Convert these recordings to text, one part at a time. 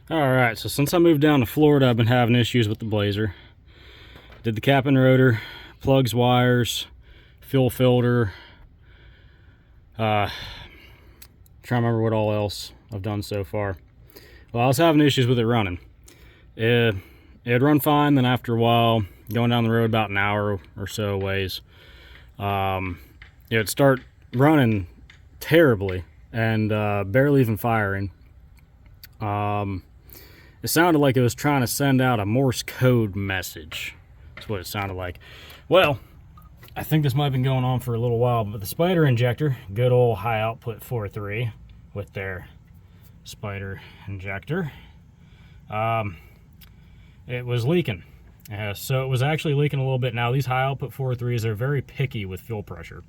Alright, so since I moved down to Florida, I've been having issues with the Blazer. Did the cap and rotor, plugs, wires, fuel filter. Trying to remember what all else I've done so far. Well, I was having issues with it running. It'd run fine, then after a while, going down the road about an hour or so ways, it'd start running terribly and barely even firing. It sounded like it was trying to send out a Morse code message. That's what it sounded like. Well, I think this might have been going on for a little while, but the spider injector, good old high output 4.3 with their spider injector, it was leaking. So it was actually leaking a little bit. Now, these high output 4.3s are very picky with fuel pressure.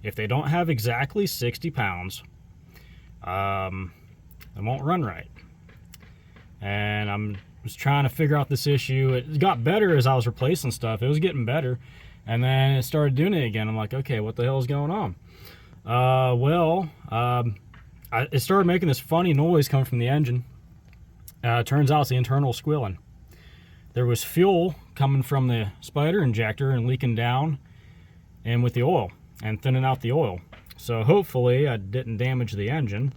If they don't have exactly 60 pounds, they won't run right. And I was trying to figure out this issue. It got better as I was replacing stuff. It was getting better. And then it started doing it again. I'm like, okay, what the hell is going on? It started making this funny noise coming from the engine. Turns out it's the internal squealing. There was fuel coming from the spider injector and leaking down and with the oil and thinning out the oil. So hopefully I didn't damage the engine.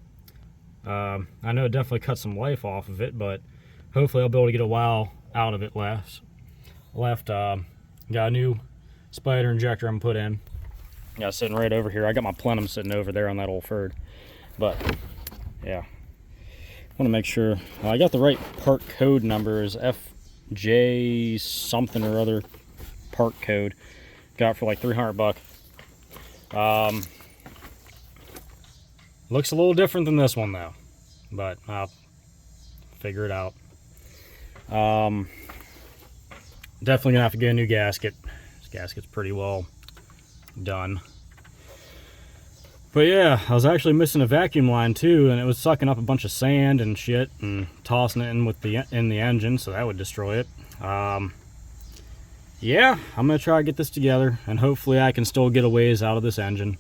I know it definitely cut some life off of it, but hopefully I'll be able to get a while out of it left. Got a new spider injector I'm put in. Yeah, sitting right over here. I got my plenum sitting over there on that old Ford. But yeah, I want to make sure I got the right part code number. Is FJ something or other part code. Got it for like $300. Looks a little different than this one though, but I'll figure it out. Definitely gonna have to get a new gasket. This gasket's pretty well done. But yeah, I was actually missing a vacuum line too, and it was sucking up a bunch of sand and shit and tossing it in with the engine, so that would destroy it. Yeah, I'm gonna try to get this together, and hopefully I can still get a ways out of this engine.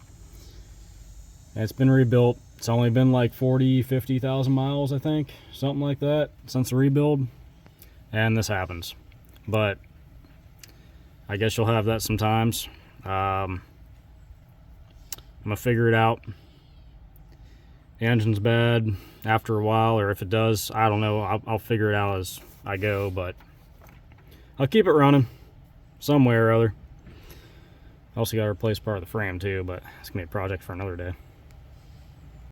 It's been rebuilt. It's only been like 50,000 miles, I think, something like that, since the rebuild, and this happens. But I guess you'll have that sometimes. I'm gonna figure it out. The engine's bad after a while, or if it does, I don't know. I'll figure it out as I go, but I'll keep it running some way or other. Also got to replace part of the frame too, but it's gonna be a project for another day.